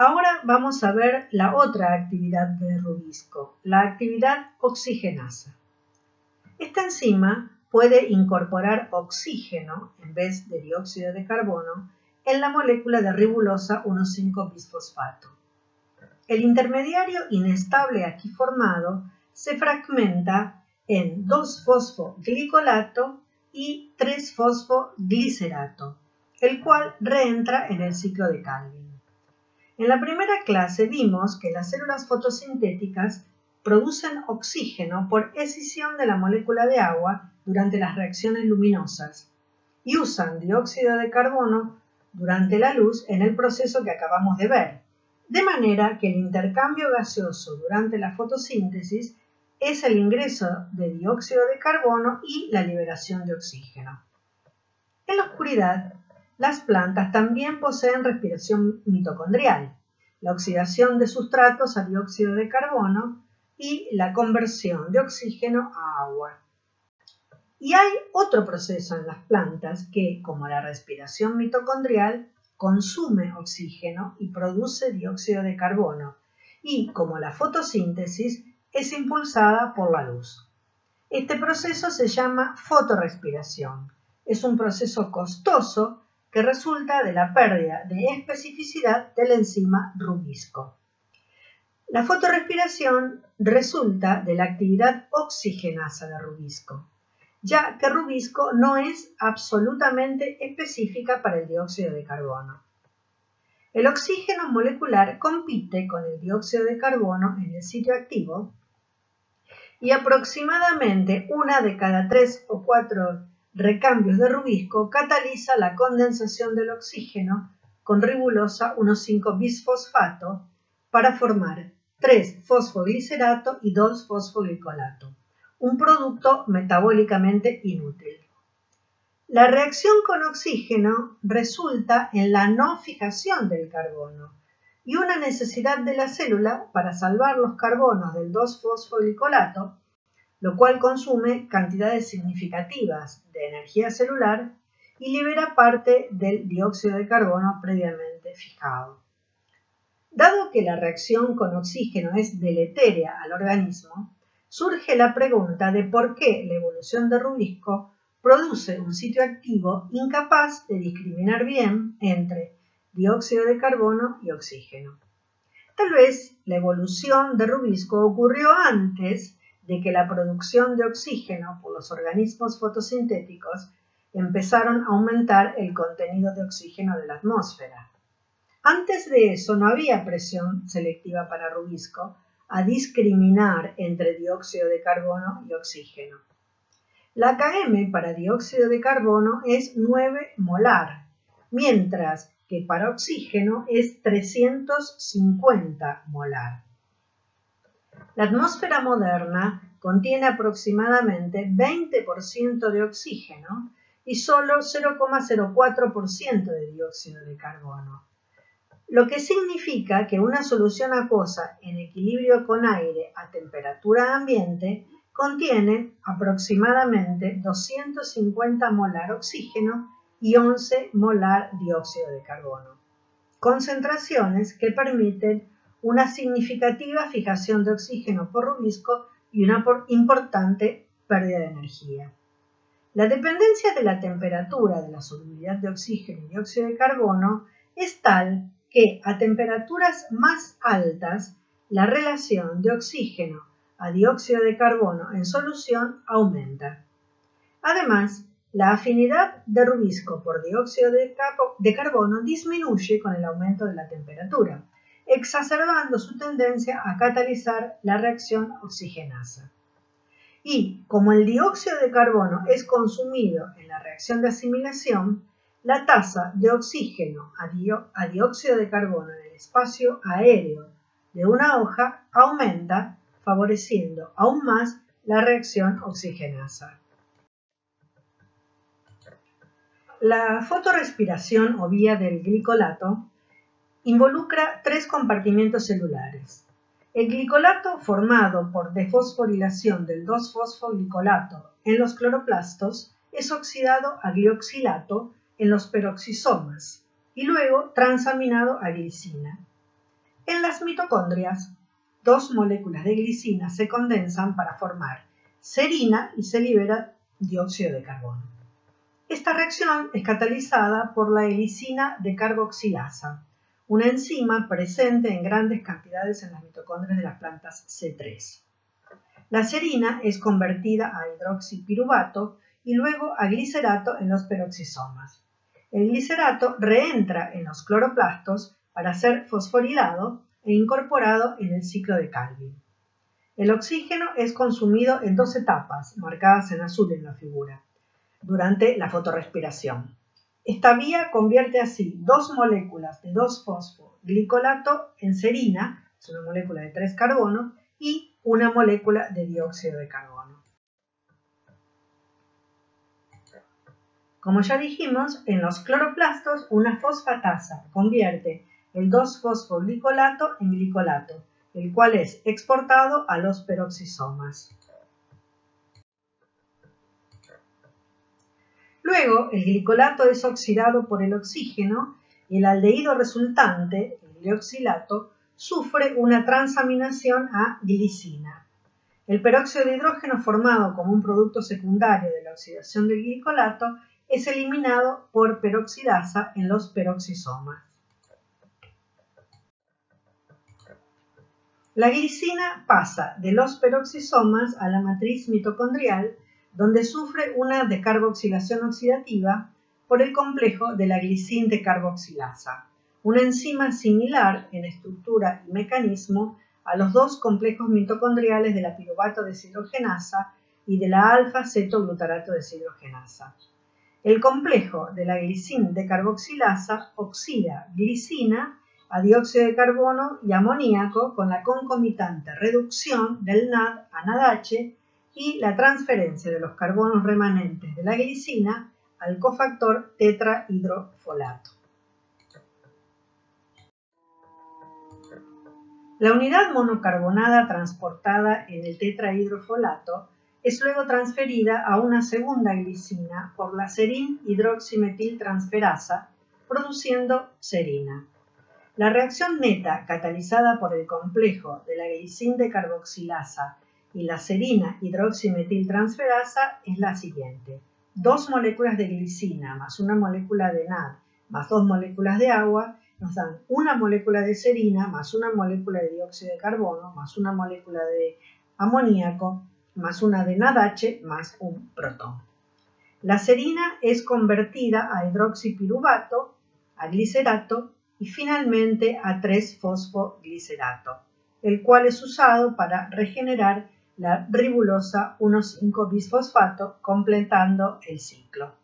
Ahora vamos a ver la otra actividad de Rubisco, la actividad oxigenasa. Esta enzima puede incorporar oxígeno en vez de dióxido de carbono en la molécula de ribulosa 1,5-bisfosfato. El intermediario inestable aquí formado se fragmenta en 2-fosfoglicolato y 3-fosfoglicerato, el cual reentra en el ciclo de Calvin. En la primera clase vimos que las células fotosintéticas producen oxígeno por escisión de la molécula de agua durante las reacciones luminosas y usan dióxido de carbono durante la luz en el proceso que acabamos de ver, de manera que el intercambio gaseoso durante la fotosíntesis es el ingreso de dióxido de carbono y la liberación de oxígeno. En la oscuridad, las plantas también poseen respiración mitocondrial, la oxidación de sustratos a dióxido de carbono y la conversión de oxígeno a agua. Y hay otro proceso en las plantas que, como la respiración mitocondrial, consume oxígeno y produce dióxido de carbono, y como la fotosíntesis, es impulsada por la luz. Este proceso se llama fotorrespiración. Es un proceso costoso que resulta de la pérdida de especificidad de la enzima Rubisco. La fotorrespiración resulta de la actividad oxigenasa de Rubisco, ya que Rubisco no es absolutamente específica para el dióxido de carbono. El oxígeno molecular compite con el dióxido de carbono en el sitio activo y aproximadamente 1 de cada 3 o 4 recambios de Rubisco cataliza la condensación del oxígeno con ribulosa 1,5-bisfosfato para formar 3-fosfoglicerato y 2-fosfoglicolato, un producto metabólicamente inútil. La reacción con oxígeno resulta en la no fijación del carbono y una necesidad de la célula para salvar los carbonos del 2-fosfoglicolato lo cual consume cantidades significativas de energía celular y libera parte del dióxido de carbono previamente fijado. Dado que la reacción con oxígeno es deletérea al organismo, surge la pregunta de por qué la evolución de Rubisco produce un sitio activo incapaz de discriminar bien entre dióxido de carbono y oxígeno. Tal vez la evolución de Rubisco ocurrió antes de que la producción de oxígeno por los organismos fotosintéticos empezaron a aumentar el contenido de oxígeno de la atmósfera. Antes de eso no había presión selectiva para Rubisco a discriminar entre dióxido de carbono y oxígeno. La km para dióxido de carbono es 9 molar, mientras que para oxígeno es 350 molar. La atmósfera moderna contiene aproximadamente 20% de oxígeno y solo 0,04% de dióxido de carbono, lo que significa que una solución acuosa en equilibrio con aire a temperatura ambiente contiene aproximadamente 250 molar oxígeno y 11 molar dióxido de carbono, concentraciones que permiten una significativa fijación de oxígeno por Rubisco y una importante pérdida de energía. La dependencia de la temperatura de la solubilidad de oxígeno y dióxido de carbono es tal que a temperaturas más altas la relación de oxígeno a dióxido de carbono en solución aumenta. Además, la afinidad de Rubisco por dióxido de carbono disminuye con el aumento de la temperatura, exacerbando su tendencia a catalizar la reacción oxigenasa. Y como el dióxido de carbono es consumido en la reacción de asimilación, la tasa de oxígeno a dióxido de carbono en el espacio aéreo de una hoja aumenta, favoreciendo aún más la reacción oxigenasa. La fotorrespiración o vía del glicolato involucra 3 compartimientos celulares. El glicolato, formado por desfosforilación del 2-fosfoglicolato en los cloroplastos, es oxidado a glioxilato en los peroxisomas y luego transaminado a glicina. En las mitocondrias, 2 moléculas de glicina se condensan para formar serina y se libera dióxido de carbono. Esta reacción es catalizada por la helicina decarboxilasa, una enzima presente en grandes cantidades en las mitocondrias de las plantas C3. La serina es convertida a hidroxipiruvato y luego a glicerato en los peroxisomas. El glicerato reentra en los cloroplastos para ser fosforilado e incorporado en el ciclo de Calvin. El oxígeno es consumido en 2 etapas, marcadas en azul en la figura, durante la fotorrespiración. Esta vía convierte así 2 moléculas de 2-fosfoglicolato en serina, es una molécula de 3 carbono, y una molécula de dióxido de carbono. Como ya dijimos, en los cloroplastos una fosfatasa convierte el 2-fosfoglicolato en glicolato, el cual es exportado a los peroxisomas. Luego, el glicolato es oxidado por el oxígeno y el aldehído resultante, el glioxilato, sufre una transaminación a glicina. El peróxido de hidrógeno formado como un producto secundario de la oxidación del glicolato es eliminado por peroxidasa en los peroxisomas. La glicina pasa de los peroxisomas a la matriz mitocondrial, donde sufre una decarboxilación oxidativa por el complejo de la glicina decarboxilasa, una enzima similar en estructura y mecanismo a los 2 complejos mitocondriales de la piruvato deshidrogenasa y de la alfa-cetoglutarato deshidrogenasa. El complejo de la glicina decarboxilasa oxida glicina a dióxido de carbono y amoníaco con la concomitante reducción del NAD a NADH y la transferencia de los carbonos remanentes de la glicina al cofactor tetrahidrofolato. La unidad monocarbonada transportada en el tetrahidrofolato es luego transferida a una segunda glicina por la serin-hidroximetiltransferasa, produciendo serina. La reacción neta catalizada por el complejo de la glicina-carboxilasa y la serina-hidroximetiltransferasa es la siguiente. 2 moléculas de glicina más una molécula de NAD más 2 moléculas de agua nos dan una molécula de serina más una molécula de dióxido de carbono más una molécula de amoníaco más una de NADH más un protón. La serina es convertida a hidroxipiruvato, a glicerato y finalmente a 3-fosfoglicerato, el cual es usado para regenerar la ribulosa 1,5-bisfosfato, completando el ciclo.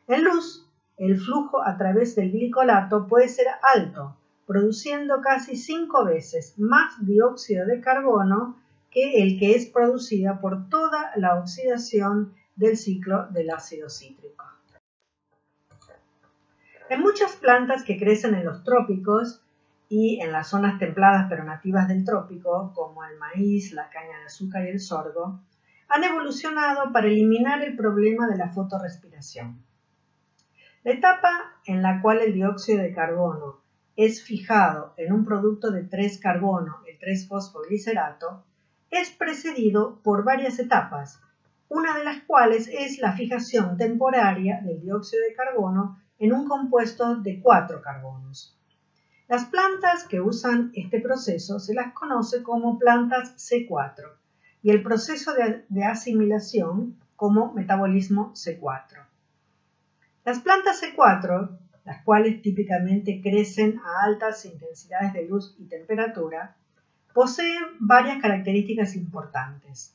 En luz, el flujo a través del glicolato puede ser alto, produciendo casi 5 veces más dióxido de carbono que el que es producido por toda la oxidación del ciclo del ácido cítrico. En muchas plantas que crecen en los trópicos y en las zonas templadas pero nativas del trópico, como el maíz, la caña de azúcar y el sorgo, han evolucionado para eliminar el problema de la fotorrespiración. La etapa en la cual el dióxido de carbono es fijado en un producto de 3-carbono, el 3-fosfoglicerato, es precedido por varias etapas, una de las cuales es la fijación temporaria del dióxido de carbono en un compuesto de 4 carbonos. Las plantas que usan este proceso se las conoce como plantas C4 y el proceso de asimilación como metabolismo C4. Las plantas C4, las cuales típicamente crecen a altas intensidades de luz y temperatura, poseen varias características importantes.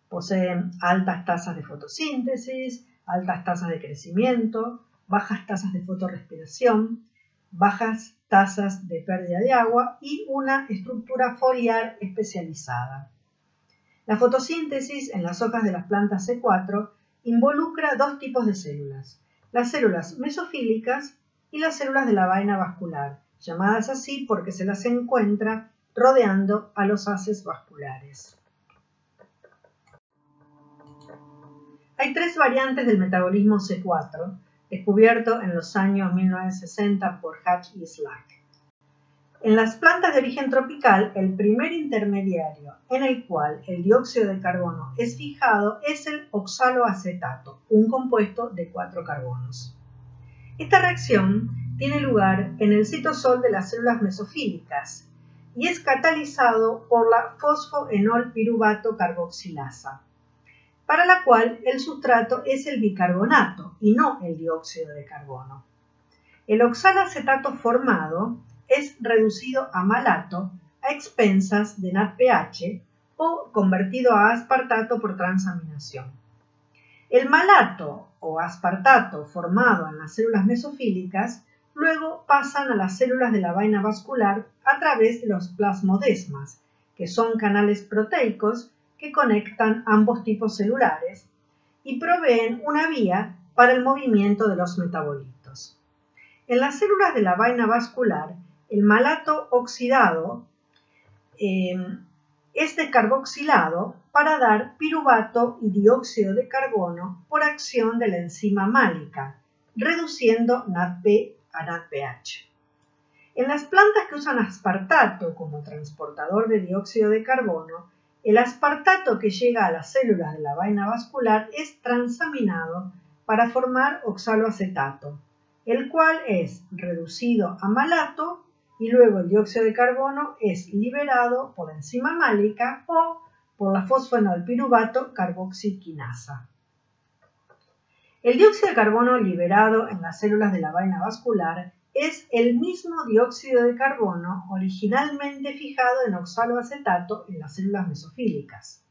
Poseen altas tasas de fotosíntesis, altas tasas de crecimiento, bajas tasas de fotorrespiración, bajas tasas de pérdida de agua y una estructura foliar especializada. La fotosíntesis en las hojas de las plantas C4 involucra 2 tipos de células, las células mesofílicas y las células de la vaina vascular, llamadas así porque se las encuentra rodeando a los haces vasculares. Hay 3 variantes del metabolismo C4, descubierto en los años 1960 por Hatch y Slack. En las plantas de origen tropical, el primer intermediario en el cual el dióxido de carbono es fijado es el oxaloacetato, un compuesto de 4 carbonos. Esta reacción tiene lugar en el citosol de las células mesofílicas y es catalizado por la fosfoenolpiruvato carboxilasa, para la cual el sustrato es el bicarbonato y no el dióxido de carbono. El oxaloacetato formado es reducido a malato a expensas de NADPH o convertido a aspartato por transaminación. El malato o aspartato formado en las células mesofílicas luego pasan a las células de la vaina vascular a través de los plasmodesmas, que son canales proteicos que conectan ambos tipos celulares y proveen una vía para el movimiento de los metabolitos. En las células de la vaina vascular, el malato oxidado es decarboxilado para dar piruvato y dióxido de carbono por acción de la enzima málica, reduciendo NADP a NADPH. En las plantas que usan aspartato como transportador de dióxido de carbono, el aspartato que llega a las células de la vaina vascular es transaminado para formar oxaloacetato, el cual es reducido a malato y luego el dióxido de carbono es liberado por la enzima málica o por la fosfoenolpiruvato carboxiquinasa. El dióxido de carbono liberado en las células de la vaina vascular es el mismo dióxido de carbono originalmente fijado en oxaloacetato en las células mesofílicas.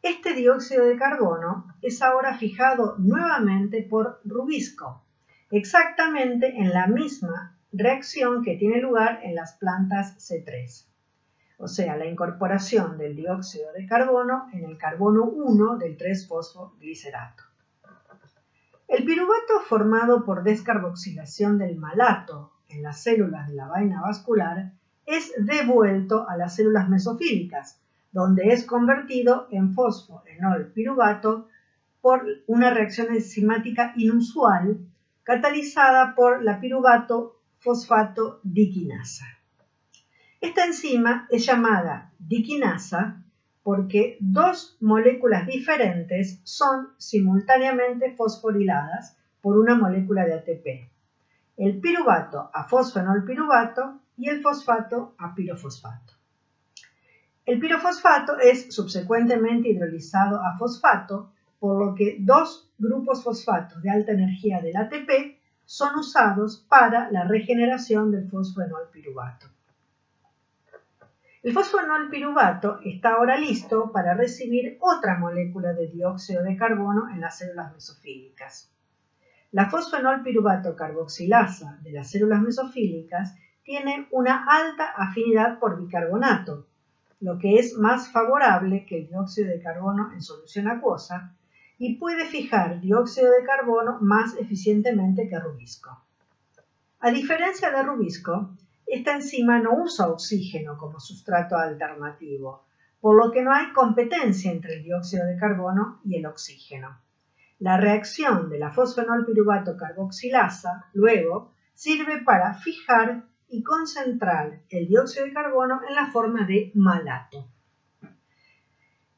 Este dióxido de carbono es ahora fijado nuevamente por rubisco, exactamente en la misma reacción que tiene lugar en las plantas C3, o sea, la incorporación del dióxido de carbono en el carbono 1 del 3-fosfoglicerato. El piruvato formado por descarboxilación del malato en las células de la vaina vascular es devuelto a las células mesofílicas, donde es convertido en fosfoenol piruvato por una reacción enzimática inusual catalizada por la piruvato fosfato diquinasa. Esta enzima es llamada diquinasa porque dos moléculas diferentes son simultáneamente fosforiladas por una molécula de ATP, el piruvato a fosfenol piruvato y el fosfato a pirofosfato. El pirofosfato es subsecuentemente hidrolizado a fosfato, por lo que dos grupos fosfatos de alta energía del ATP son usados para la regeneración del fosfenol piruvato. El fosfenol piruvato está ahora listo para recibir otra molécula de dióxido de carbono en las células mesofílicas. La fosfenol piruvato carboxilasa de las células mesofílicas tiene una alta afinidad por bicarbonato, lo que es más favorable que el dióxido de carbono en solución acuosa, y puede fijar dióxido de carbono más eficientemente que rubisco. A diferencia de rubisco, esta enzima no usa oxígeno como sustrato alternativo, por lo que no hay competencia entre el dióxido de carbono y el oxígeno. La reacción de la fosfenol piruvato carboxilasa, luego, sirve para fijar y concentrar el dióxido de carbono en la forma de malato.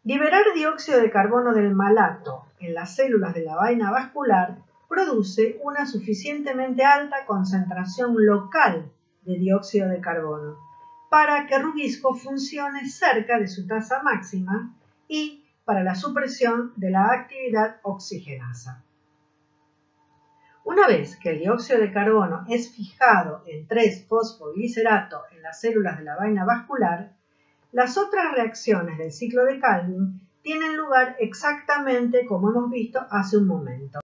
Liberar dióxido de carbono del malato en las células de la vaina vascular produce una suficientemente alta concentración local de dióxido de carbono para que rubisco funcione cerca de su tasa máxima y para la supresión de la actividad oxigenasa. Una vez que el dióxido de carbono es fijado en 3-fosfoglicerato en las células de la vaina vascular, las otras reacciones del ciclo de Calvin tienen lugar exactamente como hemos visto hace un momento.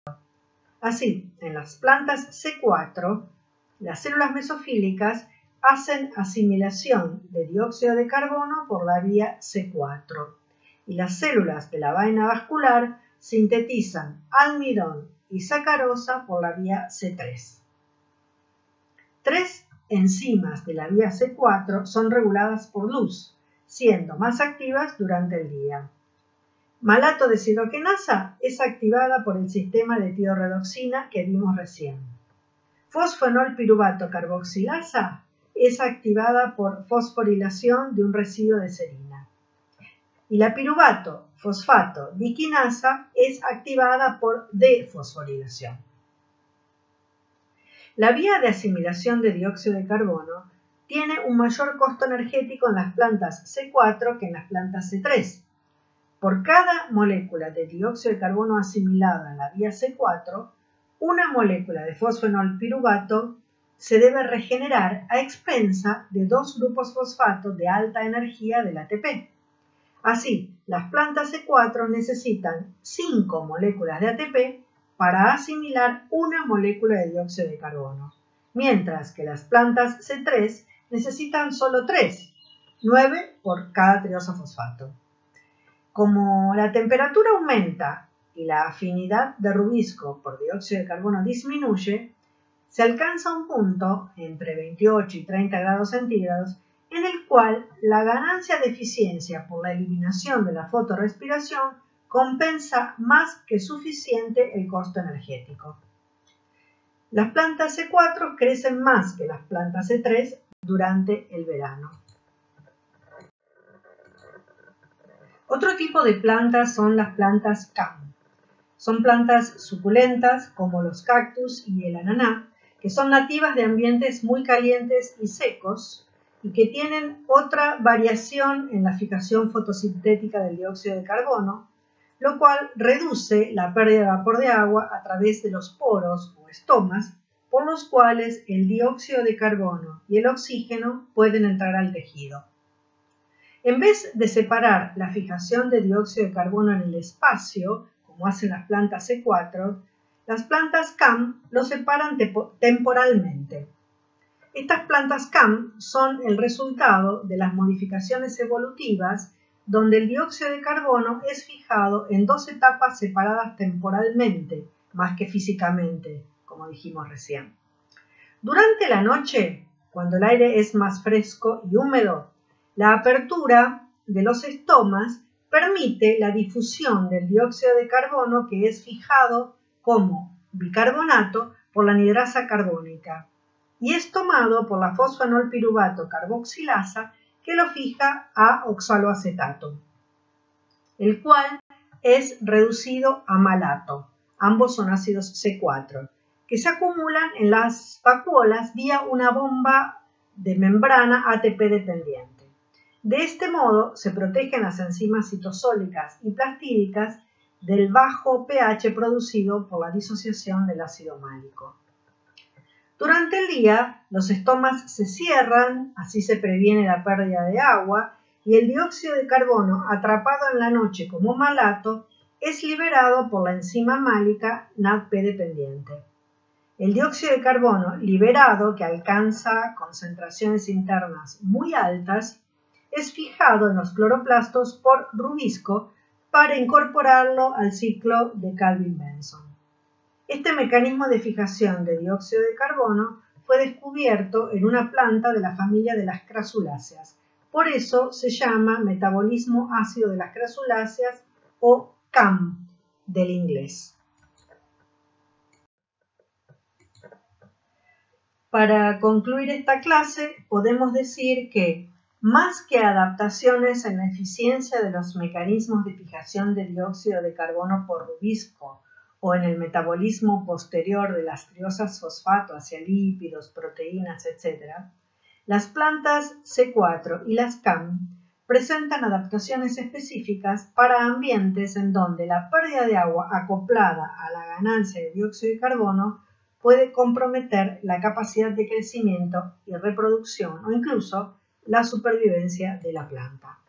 Así, en las plantas C4, las células mesofílicas hacen asimilación de dióxido de carbono por la vía C4 y las células de la vaina vascular sintetizan almidón y sacarosa por la vía C3. Tres enzimas de la vía C4 son reguladas por luz, siendo más activas durante el día. Malato deshidrogenasa es activada por el sistema de tiorredoxina que vimos recién. Fosfenol piruvato carboxilasa es activada por fosforilación de un residuo de serina. Y la piruvato fosfato diquinasa es activada por defosforilación. La vía de asimilación de dióxido de carbono tiene un mayor costo energético en las plantas C4 que en las plantas C3. Por cada molécula de dióxido de carbono asimilada en la vía C4, una molécula de fosfenol piruvato se debe regenerar a expensa de dos grupos fosfatos de alta energía del ATP. Así, las plantas C4 necesitan 5 moléculas de ATP para asimilar una molécula de dióxido de carbono, mientras que las plantas C3 necesitan solo 3, 9 por cada triosofosfato. Como la temperatura aumenta y la afinidad de rubisco por dióxido de carbono disminuye, se alcanza un punto entre 28 y 30 grados centígrados en el cual la ganancia de eficiencia por la eliminación de la fotorrespiración compensa más que suficiente el costo energético. Las plantas C4 crecen más que las plantas C3 durante el verano. Otro tipo de plantas son las plantas CAM. Son plantas suculentas como los cactus y el ananá, que son nativas de ambientes muy calientes y secos y que tienen otra variación en la fijación fotosintética del dióxido de carbono, lo cual reduce la pérdida de vapor de agua a través de los poros o estomas, por los cuales el dióxido de carbono y el oxígeno pueden entrar al tejido. En vez de separar la fijación de dióxido de carbono en el espacio, como hacen las plantas C4, las plantas CAM lo separan temporalmente. Estas plantas CAM son el resultado de las modificaciones evolutivas donde el dióxido de carbono es fijado en dos etapas separadas temporalmente, más que físicamente, como dijimos recién. Durante la noche, cuando el aire es más fresco y húmedo, la apertura de los estomas permite la difusión del dióxido de carbono, que es fijado como bicarbonato por la anhidrasa carbónica y es tomado por la fosfenolpiruvato carboxilasa, que lo fija a oxaloacetato, el cual es reducido a malato. Ambos son ácidos C4, que se acumulan en las vacuolas vía una bomba de membrana ATP dependiente. De este modo se protegen las enzimas citosólicas y plastídicas del bajo pH producido por la disociación del ácido málico. Durante el día, los estomas se cierran, así se previene la pérdida de agua, y el dióxido de carbono, atrapado en la noche como malato, es liberado por la enzima málica NADP dependiente. El dióxido de carbono liberado, que alcanza concentraciones internas muy altas, es fijado en los cloroplastos por rubisco para incorporarlo al ciclo de Calvin-Benson. Este mecanismo de fijación de dióxido de carbono fue descubierto en una planta de la familia de las crasuláceas. Por eso se llama metabolismo ácido de las crasuláceas o CAM del inglés. Para concluir esta clase, podemos decir que, más que adaptaciones en la eficiencia de los mecanismos de fijación de dióxido de carbono por rubisco o en el metabolismo posterior de las triosas fosfato hacia lípidos, proteínas, etc., las plantas C4 y las CAM presentan adaptaciones específicas para ambientes en donde la pérdida de agua acoplada a la ganancia de dióxido de carbono puede comprometer la capacidad de crecimiento y reproducción o incluso la supervivencia de la planta.